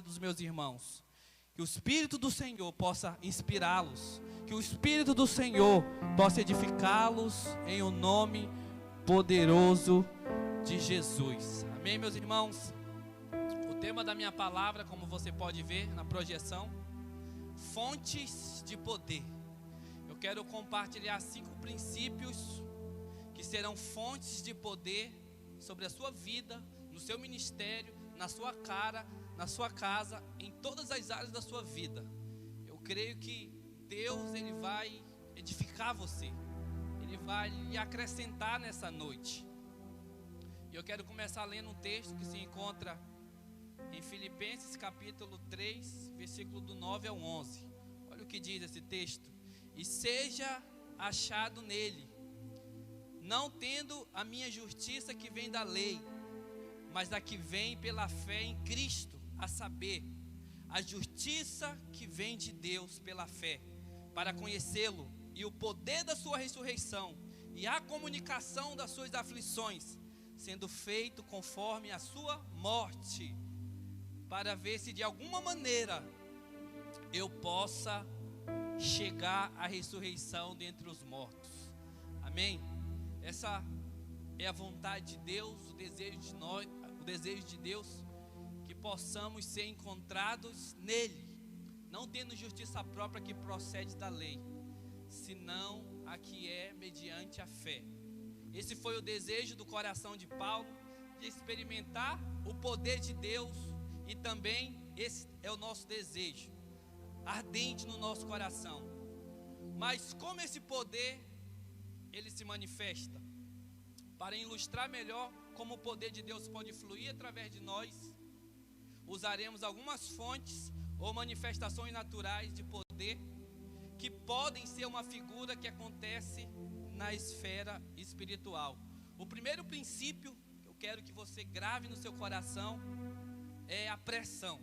dos meus irmãos. Que o Espírito do Senhor possa inspirá-los. Que o Espírito do Senhor possa edificá-los em o nome poderoso de Jesus. Amém, meus irmãos? O tema da minha palavra, como você pode ver na projeção, fontes de poder. Eu quero compartilhar 5 princípios que serão fontes de poder sobre a sua vida, no seu ministério, na sua casa, em todas as áreas da sua vida. Eu creio que Deus, Ele vai edificar você. Ele vai lhe acrescentar nessa noite. E eu quero começar lendo um texto que se encontra em Filipenses capítulo 3, versículo do 9 ao 11. Olha o que diz esse texto. E seja achado nele, não tendo a minha justiça que vem da lei, mas a que vem pela fé em Cristo, a saber, a justiça que vem de Deus pela fé, para conhecê-lo e o poder da sua ressurreição e a comunicação das suas aflições, sendo feito conforme a sua morte, para ver se de alguma maneira eu possa chegar à ressurreição dentre os mortos. Amém? Essa é a vontade de Deus, o desejo de Deus, que possamos ser encontrados nele, não tendo justiça própria que procede da lei, senão a que é mediante a fé. Esse foi o desejo do coração de Paulo, de experimentar o poder de Deus, e também esse é o nosso desejo, ardente no nosso coração. Mas como esse poder, ele se manifesta? Para ilustrar melhor como o poder de Deus pode fluir através de nós, usaremos algumas fontes ou manifestações naturais de poder que podem ser uma figura que acontece na esfera espiritual. O primeiro princípio que eu quero que você grave no seu coração é a pressão.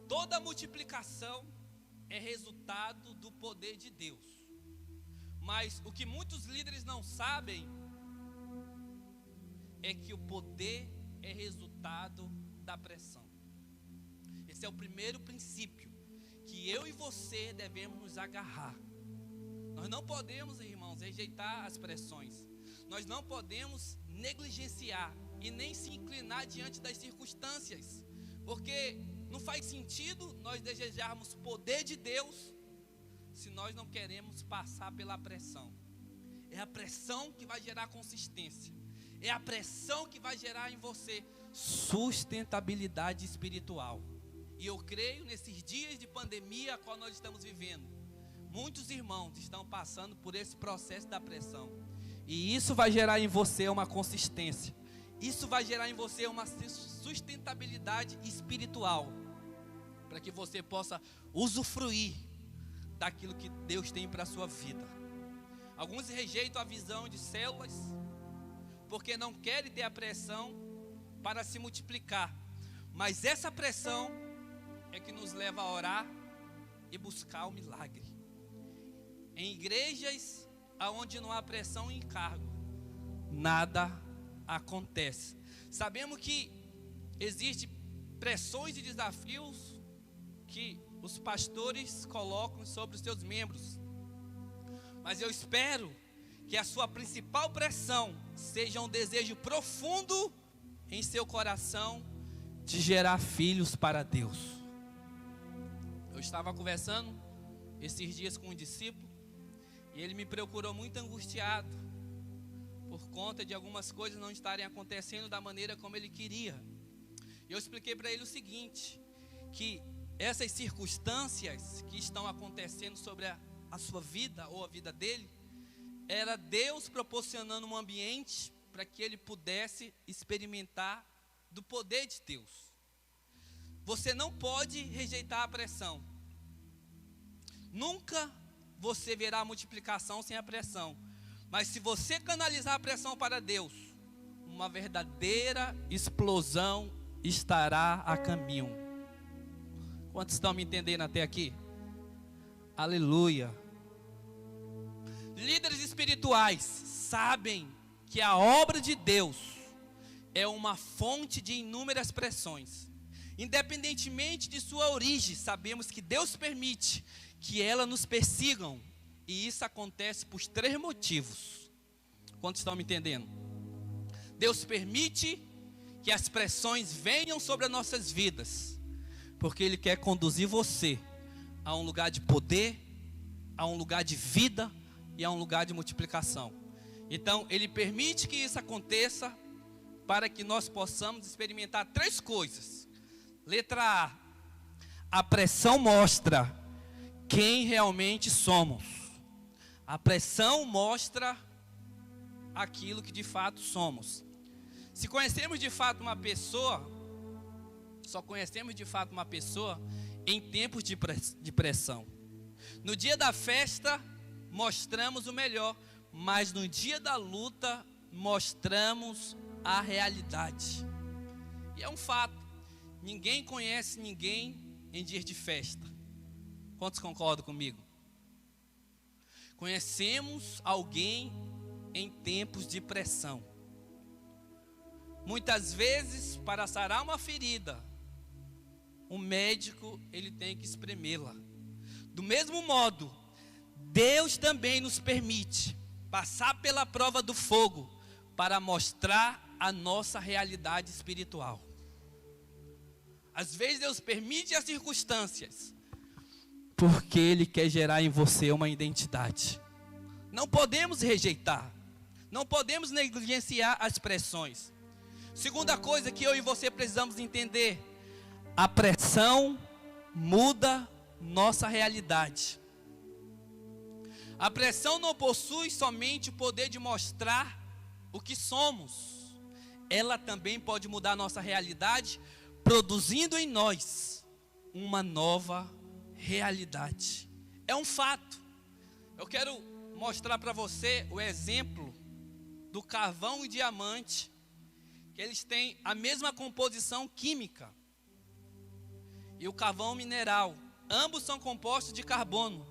Toda multiplicação é resultado do poder de Deus. Mas o que muitos líderes não sabem é que o poder é resultado da pressão. Esse é o primeiro princípio que eu e você devemos nos agarrar. Nós não podemos, irmãos, rejeitar as pressões. Nós não podemos negligenciar e nem se inclinar diante das circunstâncias, porque não faz sentido nós desejarmos poder de Deus se nós não queremos passar pela pressão. É a pressão que vai gerar consistência. É a pressão que vai gerar em você sustentabilidade espiritual. E eu creio nesses dias de pandemia a qual nós estamos vivendo, muitos irmãos estão passando por esse processo da pressão. E isso vai gerar em você uma consistência. Isso vai gerar em você uma sustentabilidade espiritual, para que você possa usufruir daquilo que Deus tem para a sua vida. Alguns rejeitam a visão de células, porque não querem ter a pressão para se multiplicar. Mas essa pressão é que nos leva a orar e buscar o milagre. Em igrejas onde não há pressão e encargo, nada acontece. Sabemos que existem pressões e desafios que os pastores colocam sobre os seus membros. Mas eu espero que a sua principal pressão seja um desejo profundo em seu coração de gerar filhos para Deus. Eu estava conversando esses dias com um discípulo e ele me procurou muito angustiado por conta de algumas coisas não estarem acontecendo da maneira como ele queria. E eu expliquei para ele o seguinte, que essas circunstâncias que estão acontecendo sobre a sua vida ou a vida dele, era Deus proporcionando um ambiente para que ele pudesse experimentar do poder de Deus. Você não pode rejeitar a pressão. Nunca você verá a multiplicação sem a pressão. Mas se você canalizar a pressão para Deus, uma verdadeira explosão estará a caminho. Quantos estão me entendendo até aqui? Aleluia. Líderes espirituais sabem que a obra de Deus é uma fonte de inúmeras pressões. Independentemente de sua origem, sabemos que Deus permite que elas nos persigam. E isso acontece por 3 motivos. Quantos estão me entendendo? Deus permite que as pressões venham sobre as nossas vidas, porque Ele quer conduzir você a um lugar de poder, a um lugar de vida e a um lugar de multiplicação. Então, Ele permite que isso aconteça para que nós possamos experimentar 3 coisas. Letra A. A pressão mostra quem realmente somos. A pressão mostra aquilo que de fato somos. Se conhecemos de fato uma pessoa, só conhecemos de fato uma pessoa em tempos de pressão. No dia da festa, mostramos o melhor, mas no dia da luta, mostramos a realidade. E é um fato, ninguém conhece ninguém em dias de festa. Quantos concordam comigo? Conhecemos alguém em tempos de pressão. Muitas vezes, para sarar uma ferida, o médico ele tem que espremê-la. Do mesmo modo, Deus também nos permite passar pela prova do fogo para mostrar a nossa realidade espiritual. Às vezes Deus permite as circunstâncias, porque Ele quer gerar em você uma identidade. Não podemos rejeitar, não podemos negligenciar as pressões. Segunda coisa que eu e você precisamos entender: a pressão muda nossa realidade. A pressão não possui somente o poder de mostrar o que somos, ela também pode mudar nossa realidade, produzindo em nós uma nova realidade. É um fato. Eu quero mostrar para você o exemplo do carvão e diamante, que eles têm a mesma composição química, e o carvão mineral, ambos são compostos de carbono.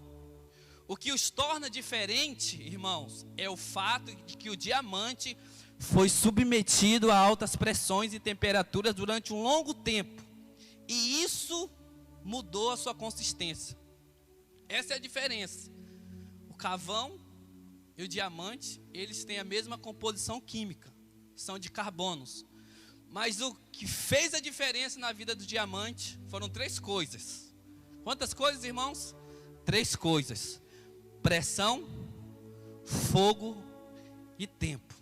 O que os torna diferente, irmãos, é o fato de que o diamante foi submetido a altas pressões e temperaturas durante um longo tempo, e isso mudou a sua consistência. Essa é a diferença. O carvão e o diamante, eles têm a mesma composição química, são de carbonos. Mas o que fez a diferença na vida do diamante foram 3 coisas. Quantas coisas, irmãos? 3 coisas: pressão, fogo e tempo.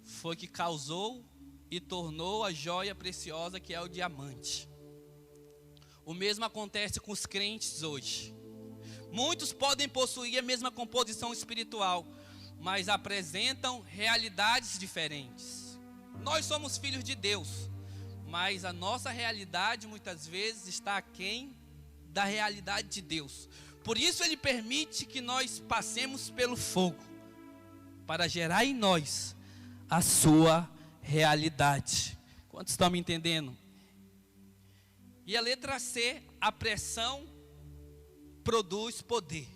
Foi que causou e tornou a joia preciosa que é o diamante. O mesmo acontece com os crentes hoje. Muitos podem possuir a mesma composição espiritual, mas apresentam realidades diferentes. Nós somos filhos de Deus, mas a nossa realidade muitas vezes está aquém da realidade de Deus. Por isso Ele permite que nós passemos pelo fogo, para gerar em nós a sua realidade. Quantos estão me entendendo? E a letra C, a pressão produz poder.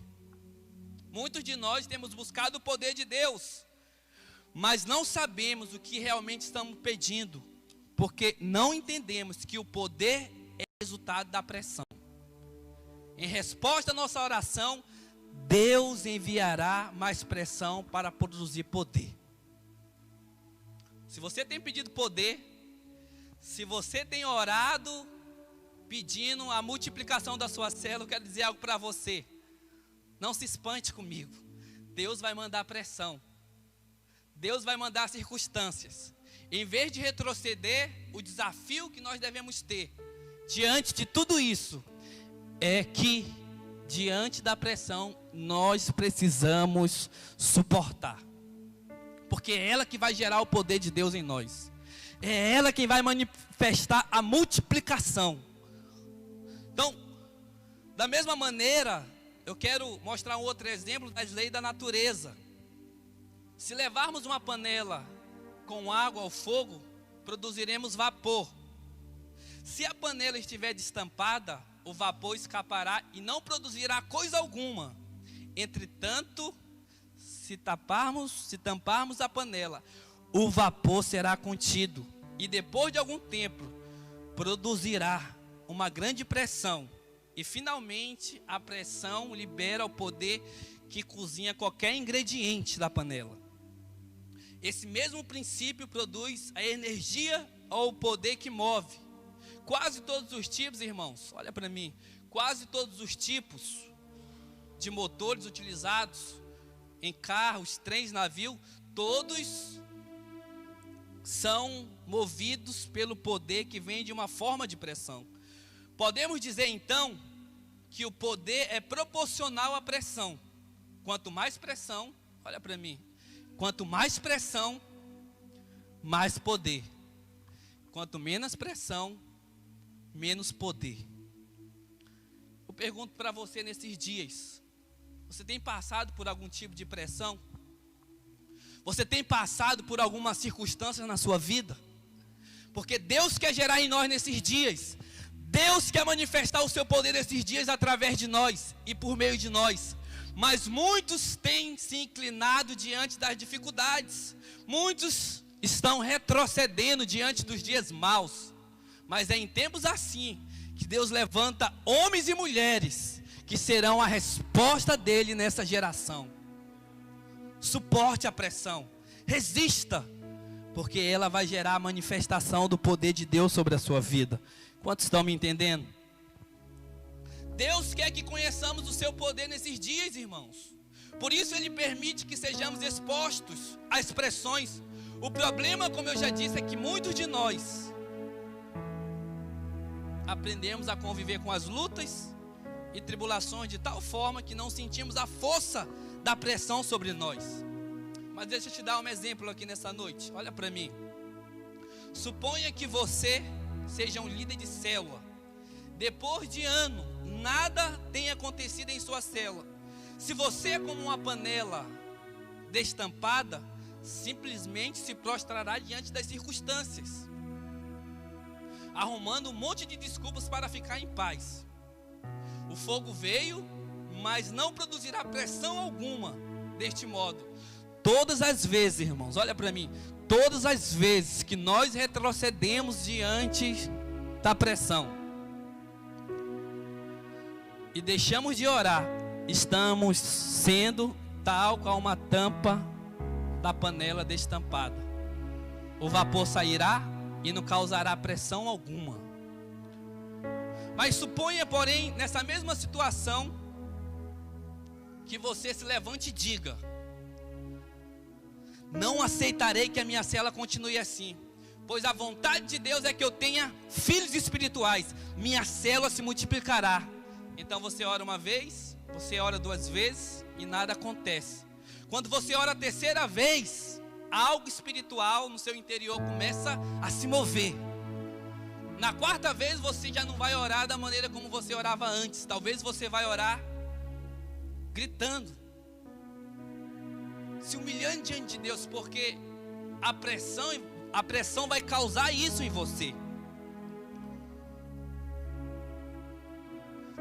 Muitos de nós temos buscado o poder de Deus, mas não sabemos o que realmente estamos pedindo, porque não entendemos que o poder é resultado da pressão. Em resposta à nossa oração, Deus enviará mais pressão para produzir poder. Se você tem pedido poder, se você tem orado pedindo a multiplicação da sua célula, eu quero dizer algo para você: não se espante comigo. Deus vai mandar pressão, Deus vai mandar circunstâncias. Em vez de retroceder, o desafio que nós devemos ter diante de tudo isso é que, diante da pressão, nós precisamos suportar, porque é ela que vai gerar o poder de Deus em nós, é ela quem vai manifestar a multiplicação. Então, da mesma maneira, eu quero mostrar um outro exemplo das leis da natureza. Se levarmos uma panela com água ao fogo, produziremos vapor. Se a panela estiver destampada, o vapor escapará e não produzirá coisa alguma. Entretanto, se tamparmos a panela, o vapor será contido, e depois de algum tempo produzirá uma grande pressão. E finalmente a pressão libera o poder que cozinha qualquer ingrediente da panela. Esse mesmo princípio produz a energia ou o poder que move. Quase todos os tipos, irmãos, olha para mim, quase todos os tipos de motores utilizados em carros, trens, navios, todos são movidos pelo poder que vem de uma forma de pressão. Podemos dizer então que o poder é proporcional à pressão. Quanto mais pressão, olha para mim, quanto mais pressão, mais poder. Quanto menos pressão, menos poder. Eu pergunto para você nesses dias, você tem passado por algum tipo de pressão? Você tem passado por algumas circunstâncias na sua vida? Porque Deus quer gerar em nós nesses dias. Deus quer manifestar o seu poder nesses dias através de nós e por meio de nós. Mas muitos têm se inclinado diante das dificuldades. Muitos estão retrocedendo diante dos dias maus. Mas é em tempos assim que Deus levanta homens e mulheres que serão a resposta dele nessa geração. Suporte a pressão, resista, porque ela vai gerar a manifestação do poder de Deus sobre a sua vida. Quantos estão me entendendo? Deus quer que conheçamos o seu poder nesses dias, irmãos. Por isso Ele permite que sejamos expostos a expressões. O problema, como eu já disse, é que muitos de nós aprendemos a conviver com as lutas e tribulações de tal forma que não sentimos a força da pressão sobre nós. Mas deixa eu te dar um exemplo aqui nessa noite. Olha para mim. Suponha que você seja um líder de célula. Depois de ano, nada tenha acontecido em sua célula. Se você é como uma panela destampada, simplesmente se prostrará diante das circunstâncias, arrumando um monte de desculpas para ficar em paz. O fogo veio, mas não produzirá pressão alguma. Deste modo, todas as vezes, irmãos, olha para mim, todas as vezes que nós retrocedemos diante da pressão e deixamos de orar, estamos sendo tal qual uma tampa da panela destampada. O vapor sairá e não causará pressão alguma. Mas suponha, porém, nessa mesma situação, que você se levante e diga: não aceitarei que a minha célula continue assim, pois a vontade de Deus é que eu tenha filhos espirituais, minha célula se multiplicará. Então você ora uma vez, você ora duas vezes e nada acontece. Quando você ora a terceira vez, algo espiritual no seu interior começa a se mover. Na quarta vez você já não vai orar da maneira como você orava antes. Talvez você vai orar gritando, se humilhando diante de Deus, porque a pressão vai causar isso em você.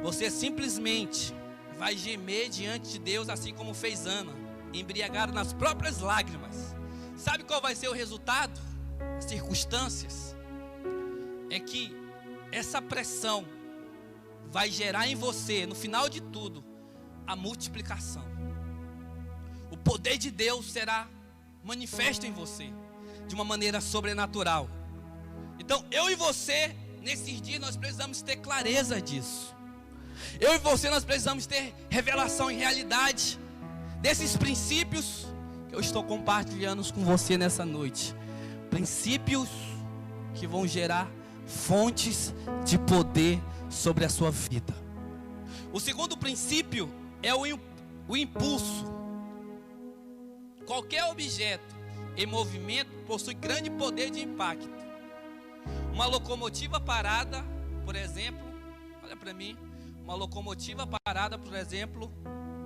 Você simplesmente vai gemer diante de Deus, assim como fez Ana, embriagado nas próprias lágrimas. Sabe qual vai ser o resultado? As circunstâncias é que essa pressão vai gerar em você, no final de tudo, a multiplicação. O poder de Deus será manifesto em você de uma maneira sobrenatural. Então eu e você, nesses dias, nós precisamos ter clareza disso. Eu e você, nós precisamos ter revelação em realidade desses princípios que eu estou compartilhando com você nessa noite. Princípios que vão gerar fontes de poder sobre a sua vida. O segundo princípio é o impulso. Qualquer objeto em movimento possui grande poder de impacto. Uma locomotiva parada, por exemplo, olha para mim, uma locomotiva parada, por exemplo,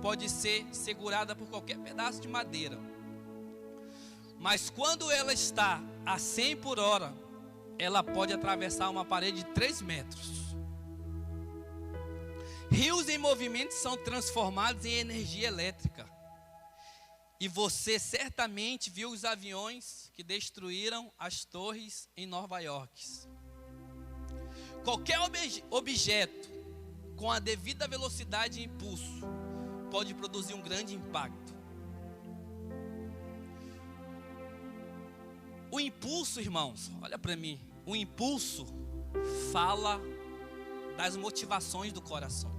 pode ser segurada por qualquer pedaço de madeira. Mas quando ela está a 100 por hora, ela pode atravessar uma parede de 3 metros. Rios em movimento são transformados em energia elétrica. E você certamente viu os aviões que destruíram as torres em Nova York. Qualquer objeto com a devida velocidade e impulso pode produzir um grande impacto. O impulso, irmãos, olha para mim. O impulso fala das motivações do coração.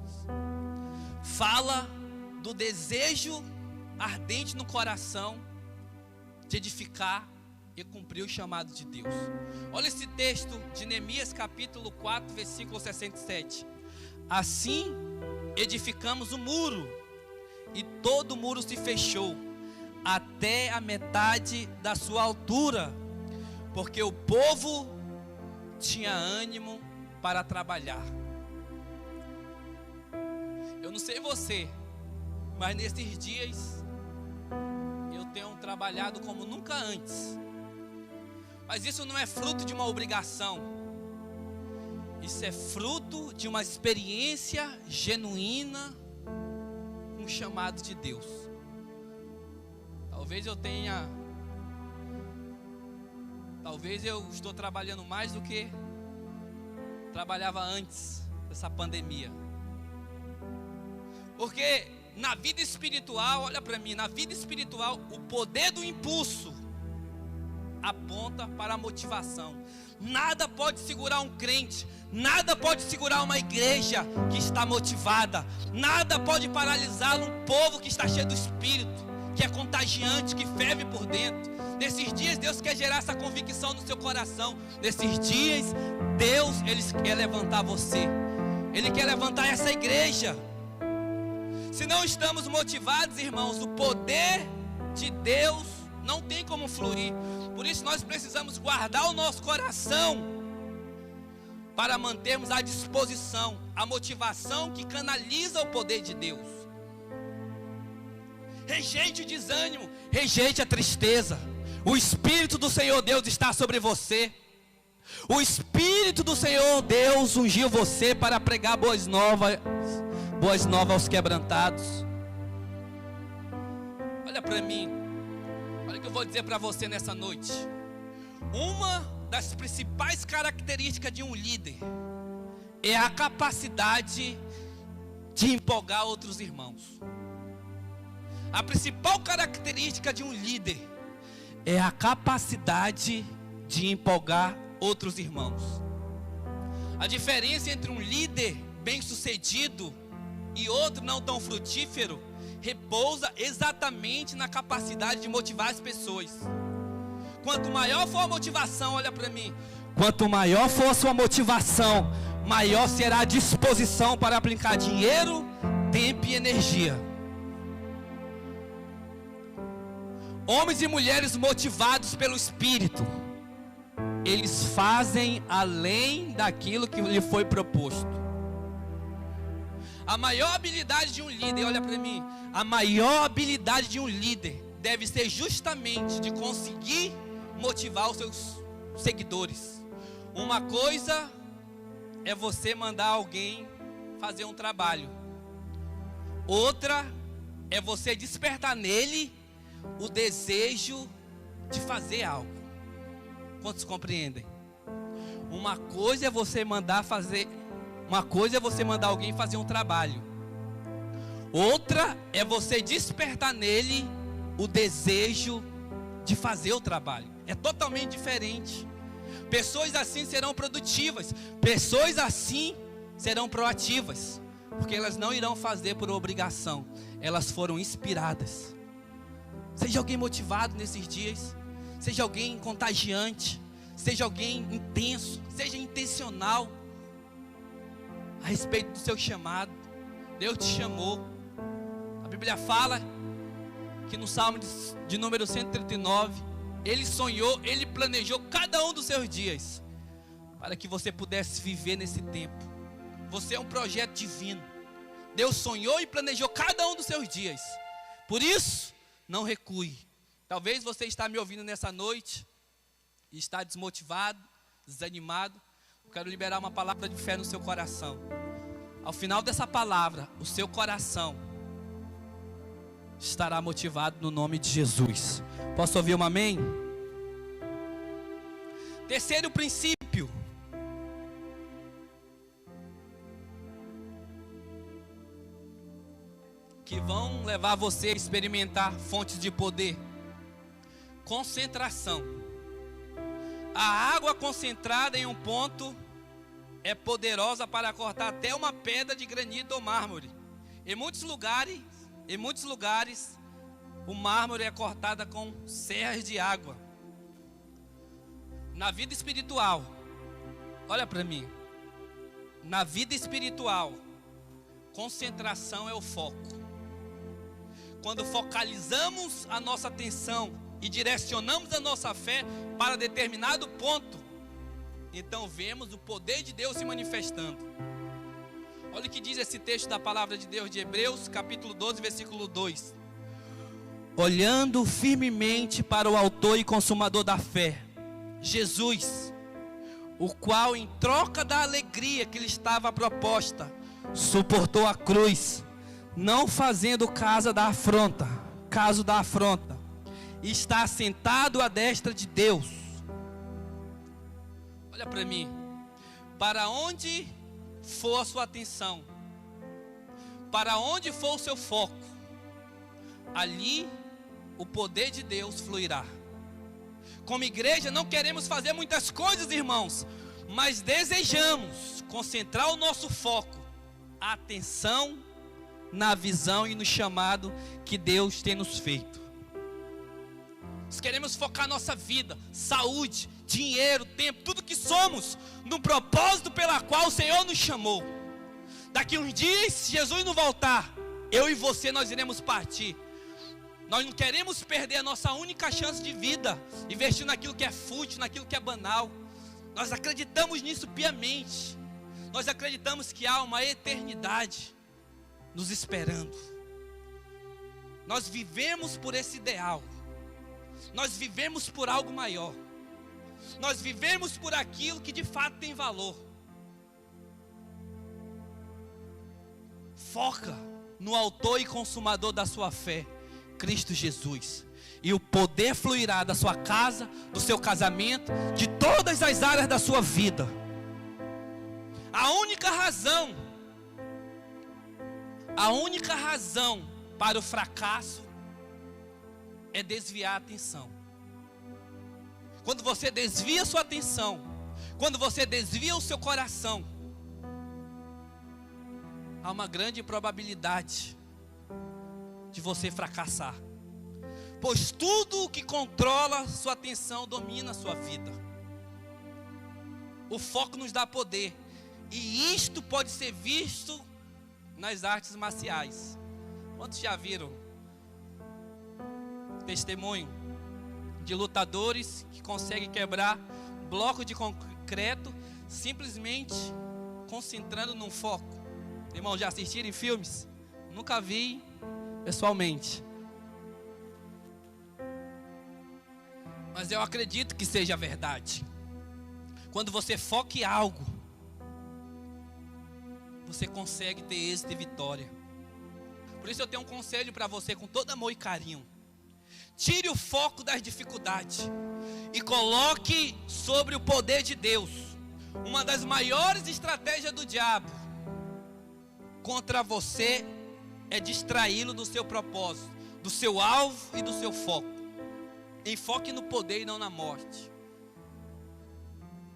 Fala do desejo ardente no coração de edificar e cumprir o chamado de Deus. Olha esse texto de Neemias capítulo 4, versículo 67. Assim edificamos o muro, e todo o muro se fechou até a metade da sua altura, porque o povo tinha ânimo para trabalhar. Eu não sei você, mas nesses dias eu tenho trabalhado como nunca antes. Mas isso não é fruto de uma obrigação. Isso é fruto de uma experiência genuína, um chamado de Deus. Talvez eu estou trabalhando mais do que trabalhava antes dessa pandemia. Porque na vida espiritual, olha para mim, na vida espiritual, o poder do impulso aponta para a motivação. Nada pode segurar um crente, nada pode segurar uma igreja que está motivada, nada pode paralisar um povo que está cheio do Espírito, que é contagiante, que ferve por dentro. Nesses dias Deus quer gerar essa convicção no seu coração. Nesses dias Deus, Ele quer levantar você, Ele quer levantar essa igreja. Se não estamos motivados, irmãos, o poder de Deus não tem como fluir. Por isso nós precisamos guardar o nosso coração para mantermos à disposição a motivação que canaliza o poder de Deus. Rejeite o desânimo, rejeite a tristeza. O Espírito do Senhor Deus está sobre você. O Espírito do Senhor Deus ungiu você para pregar boas novas aos quebrantados. Olha para mim, olha o que eu vou dizer para você nessa noite. Uma das principais características de um líder é a capacidade de empolgar outros irmãos. A principal característica de um líder é a capacidade de empolgar outros irmãos. A diferença entre um líder bem-sucedido e outro não tão frutífero repousa exatamente na capacidade de motivar as pessoas. Quanto maior for a motivação, olha para mim, quanto maior for a sua motivação, maior será a disposição para aplicar dinheiro, tempo e energia. Homens e mulheres motivados pelo Espírito, eles fazem além daquilo que lhe foi proposto. A maior habilidade de um líder, olha para mim, a maior habilidade de um líder deve ser justamente de conseguir motivar os seus seguidores. Uma coisa é você mandar alguém fazer um trabalho, outra é você despertar nele o desejo de fazer algo. Quantos compreendem? Uma coisa é você mandar alguém fazer um trabalho, outra é você despertar nele o desejo de fazer o trabalho. É totalmente diferente. Pessoas assim serão produtivas, pessoas assim serão proativas, porque elas não irão fazer por obrigação, elas foram inspiradas. Seja alguém motivado nesses dias, seja alguém contagiante, seja alguém intenso, seja intencional a respeito do seu chamado. Deus te chamou. A Bíblia fala que no Salmo de número 139, Ele sonhou, Ele planejou cada um dos seus dias para que você pudesse viver nesse tempo. Você é um projeto divino. Deus sonhou e planejou cada um dos seus dias. Por isso, não recue. Talvez você está me ouvindo nessa noite e está desmotivado, desanimado. Eu quero liberar uma palavra de fé no seu coração. Ao final dessa palavra, o seu coração estará motivado no nome de Jesus. Posso ouvir um amém? Terceiro princípio. que vão levar você a experimentar fontes de poder. Concentração. A água concentrada em um ponto é poderosa para cortar até uma pedra de granito ou mármore. Em muitos lugares, o mármore é cortado com serras de água. Na vida espiritual, olha para mim. Na vida espiritual, concentração é o foco. Quando focalizamos a nossa atenção e direcionamos a nossa fé para determinado ponto, então vemos o poder de Deus se manifestando. Olha o que diz esse texto da palavra de Deus de Hebreus, capítulo 12, versículo 2. Olhando firmemente para o autor e consumador da fé, Jesus, o qual em troca da alegria que lhe estava proposta, suportou a cruz, não fazendo caso da afronta, e está sentado à destra de Deus. Olha para mim. Para onde for a sua atenção, para onde for o seu foco, ali o poder de Deus fluirá. Como igreja não queremos fazer muitas coisas, irmãos, mas desejamos concentrar o nosso foco, a atenção na visão e no chamado que Deus tem nos feito. Nós queremos focar nossa vida, saúde, dinheiro, tempo, tudo que somos, no propósito pela qual o Senhor nos chamou. Daqui uns dias, se Jesus não voltar, eu e você, nós iremos partir. Nós não queremos perder a nossa única chance de vida, investindo naquilo que é fútil, naquilo que é banal. Nós acreditamos nisso piamente. Nós acreditamos que há uma eternidade nos esperando. Nós vivemos por esse ideal. Nós vivemos por algo maior. Nós vivemos por aquilo que de fato tem valor. Foca no autor e consumador da sua fé, Cristo Jesus, e o poder fluirá da sua casa, do seu casamento, de todas as áreas da sua vida. A única razão para o fracasso é desviar a atenção. Quando você desvia a sua atenção, quando você desvia o seu coração, há uma grande probabilidade de você fracassar, pois tudo o que controla sua atenção domina a sua vida. O foco nos dá poder, e isto pode ser visto nas artes marciais. Quantos já viram testemunho de lutadores que conseguem quebrar bloco de concreto simplesmente concentrando num foco? Irmão, já assistiram em filmes? Nunca vi pessoalmente, mas eu acredito que seja verdade. Quando você foca em algo, você consegue ter êxito e vitória. Por isso eu tenho um conselho para você com todo amor e carinho. Tire o foco das dificuldades e coloque sobre o poder de Deus. Uma das maiores estratégias do diabo contra você é distraí-lo do seu propósito, do seu alvo e do seu foco. Enfoque no poder e não na morte.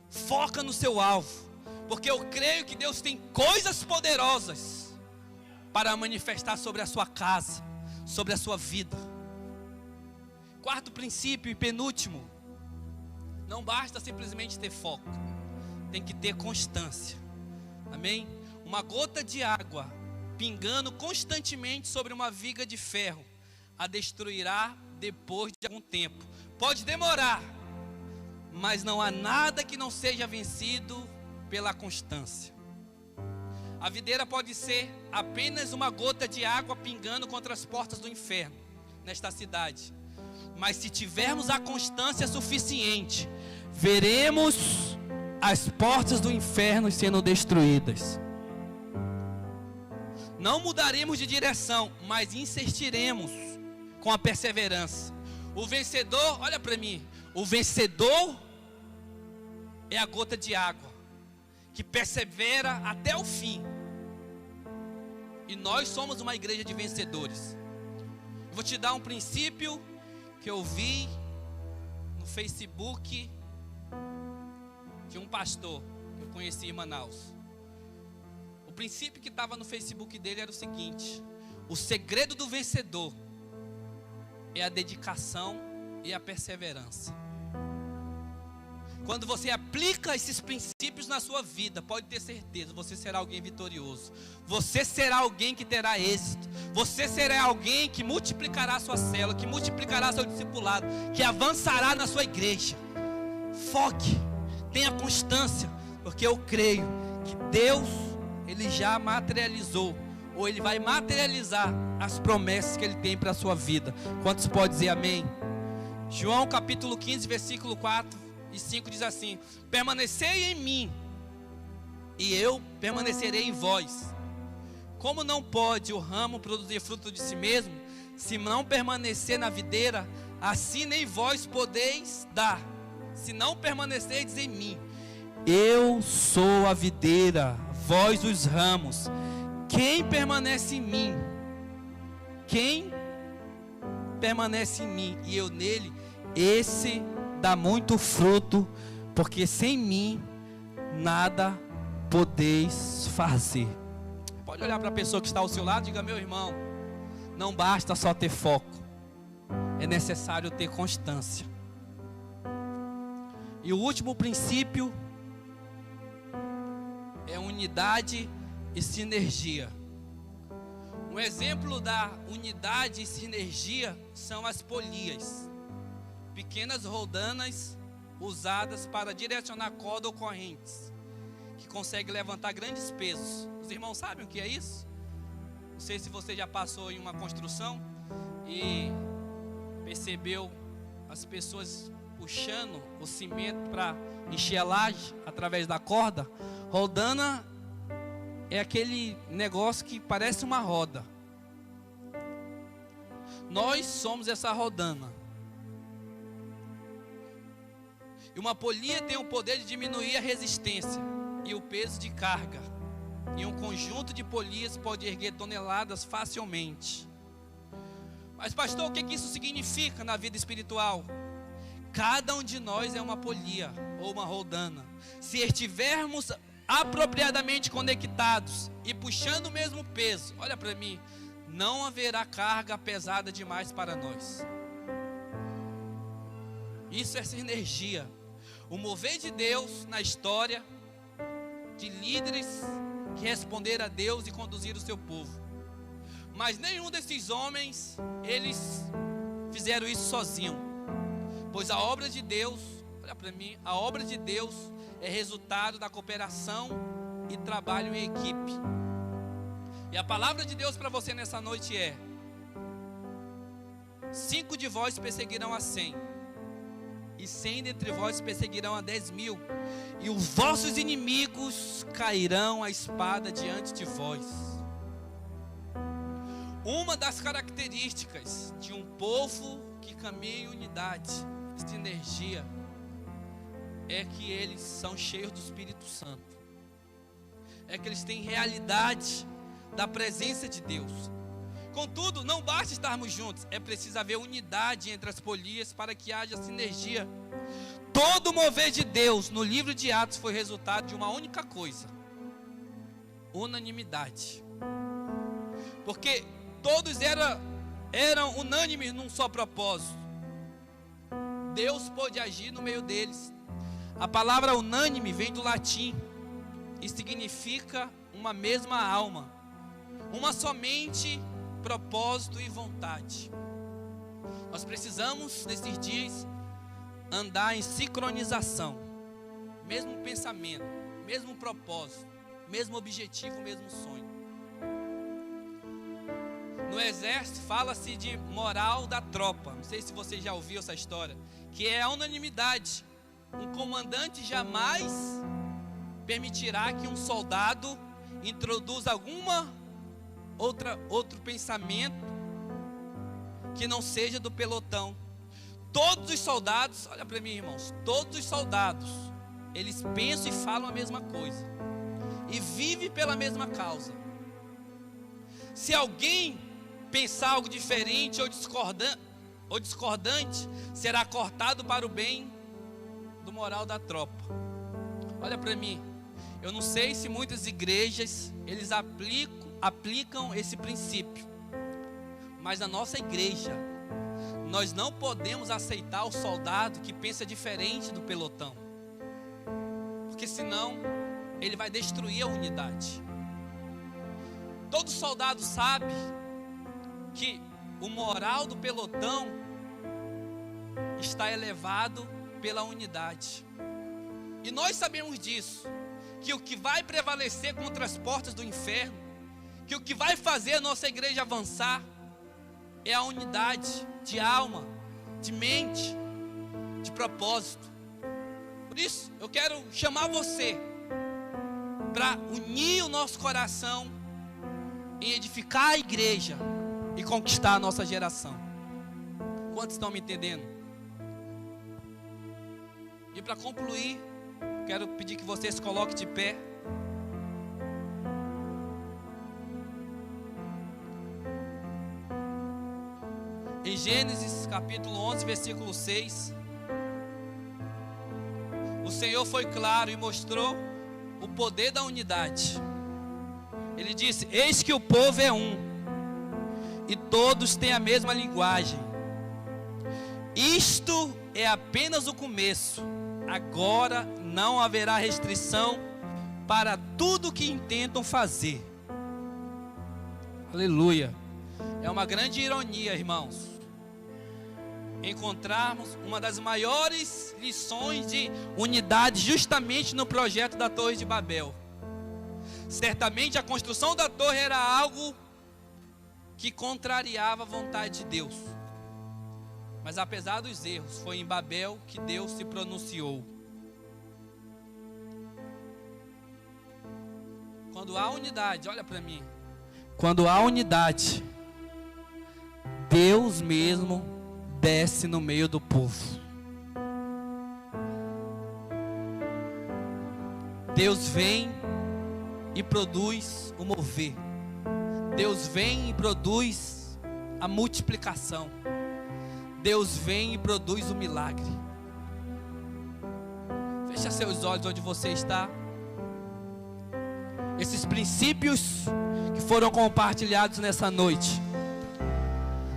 Foca no seu alvo, porque eu creio que Deus tem coisas poderosas para manifestar sobre a sua casa, sobre a sua vida. Quarto princípio e penúltimo: não basta simplesmente ter foco, tem que ter constância. Amém? Uma gota de água pingando constantemente sobre uma viga de ferro a destruirá depois de algum tempo. Pode demorar, mas não há nada que não seja vencido pela constância. A videira pode ser apenas uma gota de água pingando contra as portas do inferno nesta cidade, mas se tivermos a constância suficiente, veremos as portas do inferno sendo destruídas. Não mudaremos de direção, mas insistiremos com a perseverança. O vencedor, olha para mim, o vencedor é a gota de água que persevera até o fim. E nós somos uma igreja de vencedores. Eu vou te dar um princípio que eu vi no Facebook de um pastor que eu conheci em Manaus. O princípio que estava no Facebook dele era o seguinte: o segredo do vencedor é a dedicação e a perseverança. Quando você aplica esses princípios na sua vida, pode ter certeza, você será alguém vitorioso. Você será alguém que terá êxito. Você será alguém que multiplicará a sua célula, que multiplicará seu discipulado, que avançará na sua igreja. Foque, tenha constância, porque eu creio que Deus, Ele já materializou, ou Ele vai materializar as promessas que Ele tem para a sua vida. Quantos podem dizer amém? João capítulo 15, versículo 4 e 5 diz assim: permanecei em mim, e eu permanecerei em vós. Como não pode o ramo produzir fruto de si mesmo, se não permanecer na videira, assim nem vós podeis dar, se não permanecerdes em mim. Eu sou a videira, vós os ramos. Quem permanece em mim, quem permanece em mim e eu nele, esse dá muito fruto, porque sem mim nada podeis fazer. Pode olhar para a pessoa que está ao seu lado e diga: meu irmão, não basta só ter foco, é necessário ter constância. E o último princípio é unidade e sinergia. Um exemplo da unidade e sinergia são as polias, pequenas roldanas usadas para direcionar corda ou correntes, que conseguem levantar grandes pesos. Os irmãos sabem o que é isso? Não sei se você já passou em uma construção e percebeu as pessoas puxando o cimento para encher a laje através da corda. Roldana é aquele negócio que parece uma roda. Nós somos essa rodana. E uma polia tem o poder de diminuir a resistência e o peso de carga. E um conjunto de polias pode erguer toneladas facilmente. Mas pastor, o que isso significa na vida espiritual? Cada um de nós é uma polia ou uma roldana. Se estivermos apropriadamente conectados e puxando o mesmo peso, olha para mim, não haverá carga pesada demais para nós. Isso é sinergia. O mover de Deus na história de líderes que responderam a Deus e conduziram o seu povo. Mas nenhum desses homens, eles fizeram isso sozinho. Pois a obra de Deus, olha para mim, a obra de Deus é resultado da cooperação e trabalho em equipe. E a palavra de Deus para você nessa noite é: 5 de vós perseguirão a 100, e 100 dentre vós perseguirão a 10.000, e os vossos inimigos cairão a espada diante de vós. Uma das características de um povo que caminha em unidade, sinergia, é que eles são cheios do Espírito Santo. É que eles têm realidade da presença de Deus. Contudo, não basta estarmos juntos, é preciso haver unidade entre as polias para que haja sinergia. Todo o mover de Deus no livro de Atos foi resultado de uma única coisa: unanimidade. Porque todos eram unânimes num só propósito. Deus pôde agir no meio deles. A palavra unânime vem do latim e significa uma mesma alma, uma somente propósito e vontade. Nós precisamos nesses dias andar em sincronização, mesmo pensamento, mesmo propósito, mesmo objetivo, mesmo sonho. No exército fala-se de moral da tropa. Não sei se você já ouviu essa história, que é a unanimidade. Um comandante jamais permitirá que um soldado introduza outro pensamento que não seja do pelotão. Todos os soldados, olha para mim, irmãos, todos os soldados, eles pensam e falam a mesma coisa e vivem pela mesma causa. Se alguém pensar algo diferente ou discordante, será cortado para o bem do moral da tropa. Olha para mim, eu não sei se muitas igrejas eles aplicam esse princípio, mas na nossa igreja nós não podemos aceitar o soldado que pensa diferente do pelotão, porque senão ele vai destruir a unidade. Todo soldado sabe que o moral do pelotão está elevado pela unidade. E nós sabemos disso, que o que vai prevalecer contra as portas do inferno, que o que vai fazer a nossa igreja avançar, é a unidade de alma, de mente, de propósito. Por isso, eu quero chamar você para unir o nosso coração em edificar a igreja e conquistar a nossa geração. Quantos estão me entendendo? E para concluir, quero pedir que você se coloque de pé. Em Gênesis capítulo 11, versículo 6, o Senhor foi claro e mostrou o poder da unidade. Ele disse: eis que o povo é um, e todos têm a mesma linguagem. Isto é apenas o começo. Agora não haverá restrição para tudo que intentam fazer. Aleluia. É uma grande ironia, irmãos, encontrarmos uma das maiores lições de unidade justamente no projeto da Torre de Babel. Certamente a construção da torre era algo que contrariava a vontade de Deus. Mas apesar dos erros, foi em Babel que Deus se pronunciou. Quando há unidade, olha para mim. Quando há unidade, Deus mesmo desce no meio do povo. Deus vem e produz o mover. Deus vem e produz a multiplicação. Deus vem e produz o milagre. Fecha seus olhos onde você está. Esses princípios que foram compartilhados nessa noite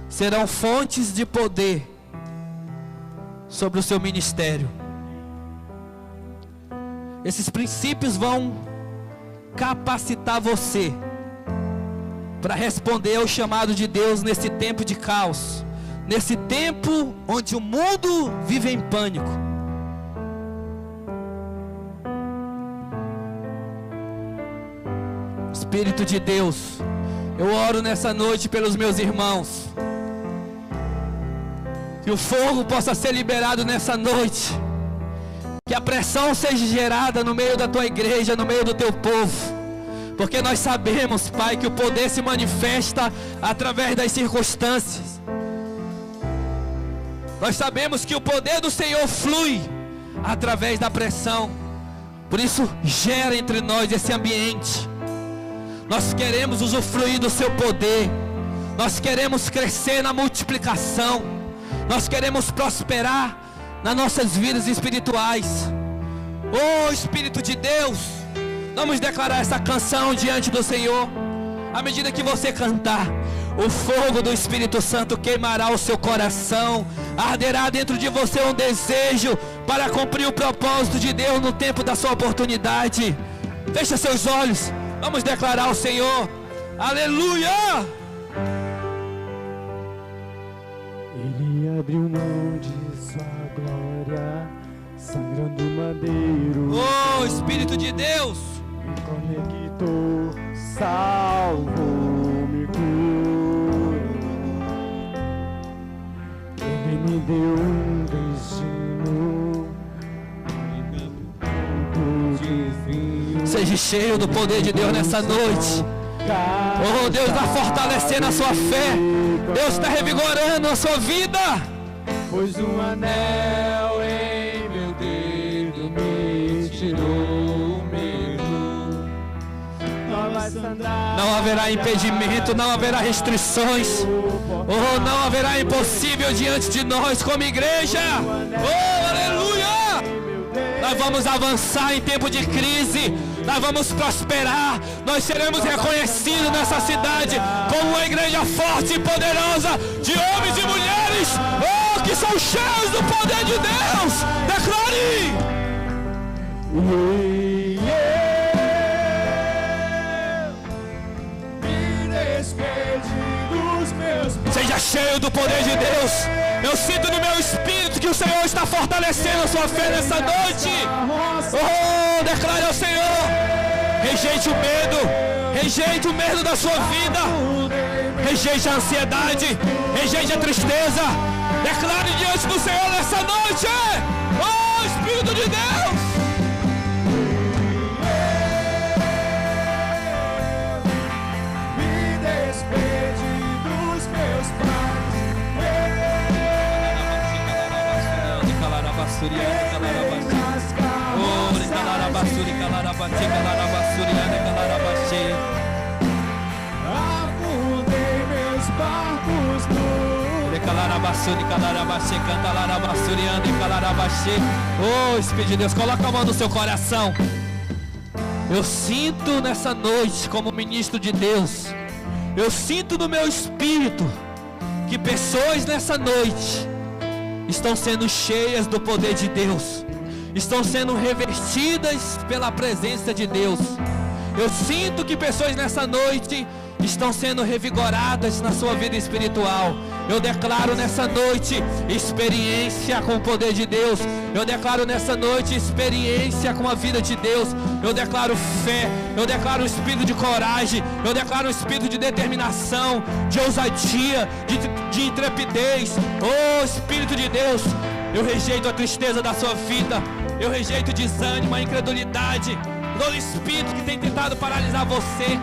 serão fontes de poder sobre o seu ministério. Esses princípios vão capacitar você para responder ao chamado de Deus nesse tempo de caos, nesse tempo onde o mundo vive em pânico. Espírito de Deus, eu oro nessa noite pelos meus irmãos, que o fogo possa ser liberado nessa noite, que a pressão seja gerada no meio da tua igreja, no meio do teu povo, porque nós sabemos, Pai, que o poder se manifesta através das circunstâncias. Nós sabemos que o poder do Senhor flui através da pressão. Por isso, gera entre nós esse ambiente. Nós queremos usufruir do seu poder. Nós queremos crescer na multiplicação. Nós queremos prosperar nas nossas vidas espirituais. Oh, Espírito de Deus, vamos declarar essa canção diante do Senhor. À medida que você cantar, o fogo do Espírito Santo queimará o seu coração. Arderá dentro de você um desejo para cumprir o propósito de Deus no tempo da sua oportunidade. Feche seus olhos. Vamos declarar ao Senhor. Aleluia! Ele abriu mão de sua glória, sangrando o madeiro. Oh, Espírito de Deus! Me conectou, salvou, me curou. Ele me deu um destino. Seja cheio do poder de Deus nessa noite. Oh, Deus está fortalecendo a sua fé. Deus está revigorando a sua vida. Pois um anel em meu dedo me tirou o medo. Novas sandálias Não haverá impedimento, não haverá restrições. Oh, não haverá impossível diante de nós como igreja. Oh, aleluia! Nós vamos avançar em tempo de crise. Nós vamos prosperar. Nós seremos reconhecidos nessa cidade como uma igreja forte e poderosa de homens e mulheres, oh, que são cheios do poder de Deus. Declare! Seja cheio do poder de Deus. Eu sinto no meu espírito que o Senhor está fortalecendo a sua fé nessa noite. Oh, declare ao Senhor. Rejeite o medo. Rejeite o medo da sua vida. Rejeite a ansiedade. Rejeite a tristeza. Declare diante do Senhor nessa noite. Oh, Espírito de Deus. Afundei meus barcos no Oh, Espírito de Deus, coloca a mão no seu coração. Eu sinto nessa noite, como ministro de Deus, eu sinto no meu espírito que pessoas nessa noite estão sendo cheias do poder de Deus, estão sendo revestidas pela presença de Deus. Eu sinto que pessoas nessa noite estão sendo revigoradas na sua vida espiritual. Eu declaro nessa noite experiência com o poder de Deus. Eu declaro nessa noite experiência com a vida de Deus. Eu declaro fé. Eu declaro um espírito de coragem. Eu declaro um espírito de determinação, de ousadia, de intrepidez. Oh, Espírito de Deus, eu rejeito a tristeza da sua vida. Eu rejeito o desânimo, a incredulidade, todo espírito que tem tentado paralisar você.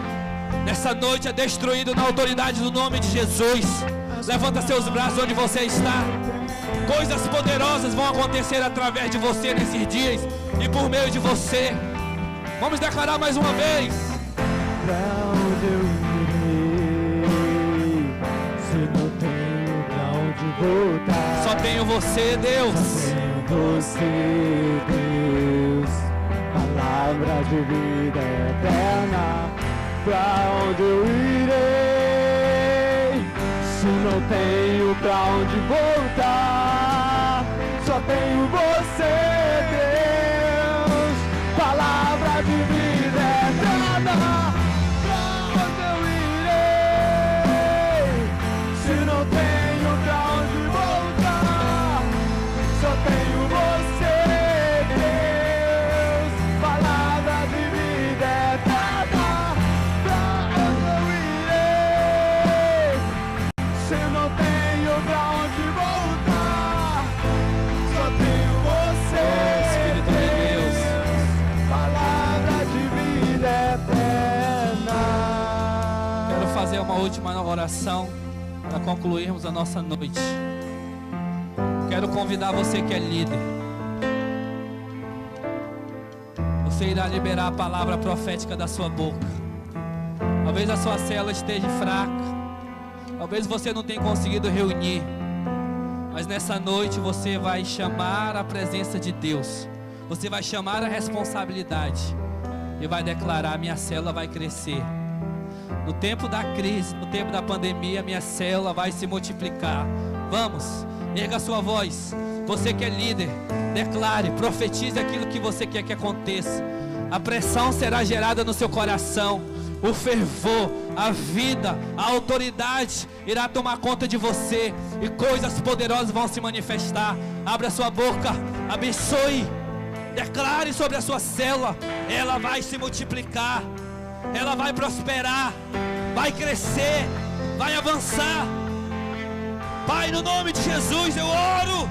Nessa noite é destruído na autoridade do nome de Jesus. Levanta seus braços onde você está. Coisas poderosas vão acontecer através de você nesses dias e por meio de você. Vamos declarar mais uma vez. Pra onde eu irei, se não tenho pra onde voltar? Só tenho você, Deus. Só tenho você, Deus. Palavra de vida eterna. Pra onde eu irei, se não tenho pra onde voltar? Só tenho você, Deus. Palavra de vida eterna. Pra onde eu irei, se não tenho pra onde voltar? Só tenho você, Deus. Palavra de vida eterna. Fazer uma última oração para concluirmos a nossa noite. Quero convidar você que é líder. Você irá liberar a palavra profética da sua boca. Talvez a sua célula esteja fraca, talvez você não tenha conseguido reunir, mas nessa noite você vai chamar a presença de Deus. Você vai chamar a responsabilidade e vai declarar: minha célula vai crescer. No tempo da crise, no tempo da pandemia, minha célula vai se multiplicar. Vamos, erga a sua voz. Você que é líder, declare, profetize aquilo que você quer que aconteça. A pressão será gerada no seu coração. O fervor, a vida, a autoridade irá tomar conta de você. E coisas poderosas vão se manifestar. Abra a sua boca, abençoe. Declare sobre a sua célula. Ela vai se multiplicar. Ela vai prosperar, vai crescer, vai avançar. Pai, no nome de Jesus eu oro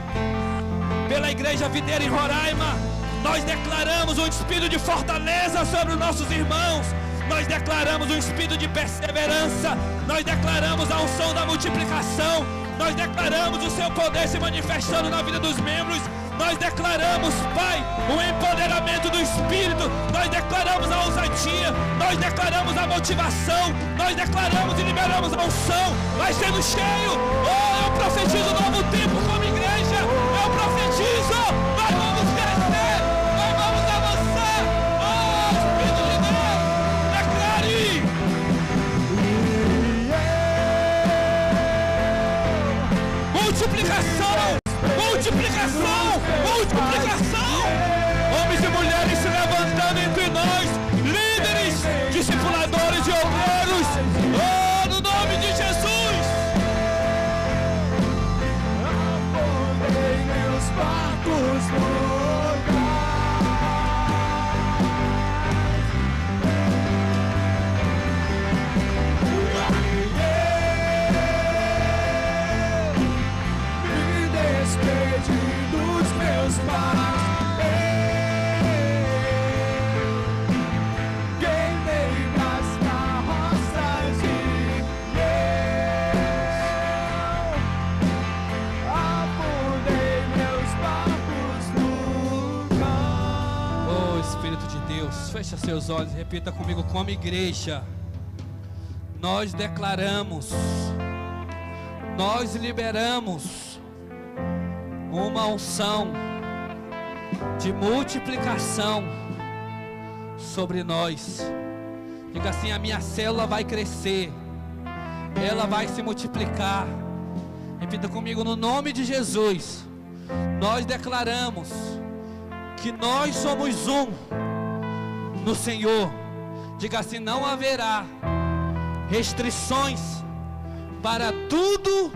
pela igreja videira em Roraima. Nós declaramos um espírito de fortaleza sobre os nossos irmãos. Nós declaramos um espírito de perseverança. Nós declaramos a unção da multiplicação. Nós declaramos o seu poder se manifestando na vida dos membros. Nós declaramos, Pai, o empoderamento do Espírito. Nós declaramos a ousadia. Nós declaramos a motivação. Nós declaramos e liberamos a unção. Vai sendo cheio. Oh, eu profetizo um novo tempo como igreja. Eu profetizo. Nós vamos crescer. Nós vamos avançar. Oh, Espírito de Deus, declare. Multiplicação. Multiplicação, multiplicação. Homens e mulheres se levantando entre nós, líderes, discipuladores e obreiros. Oh, no nome de Jesus. Afundei meus barcos no Feche seus olhos e repita comigo como igreja. Nós declaramos, nós liberamos uma unção de multiplicação sobre nós. Diga assim: a minha célula vai crescer, ela vai se multiplicar. Repita comigo no nome de Jesus. Nós declaramos que nós somos um no Senhor. Diga assim: não haverá restrições para tudo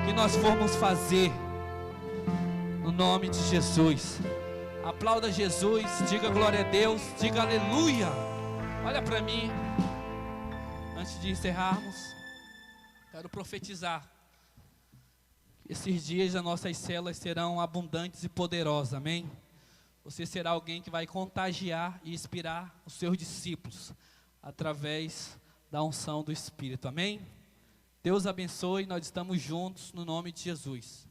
que nós formos fazer, no nome de Jesus. Aplauda Jesus, diga glória a Deus, diga aleluia. Olha para mim. Antes de encerrarmos, quero profetizar: esses dias as nossas células serão abundantes e poderosas, amém? Você será alguém que vai contagiar e inspirar os seus discípulos através da unção do Espírito, amém? Deus abençoe, nós estamos juntos no nome de Jesus.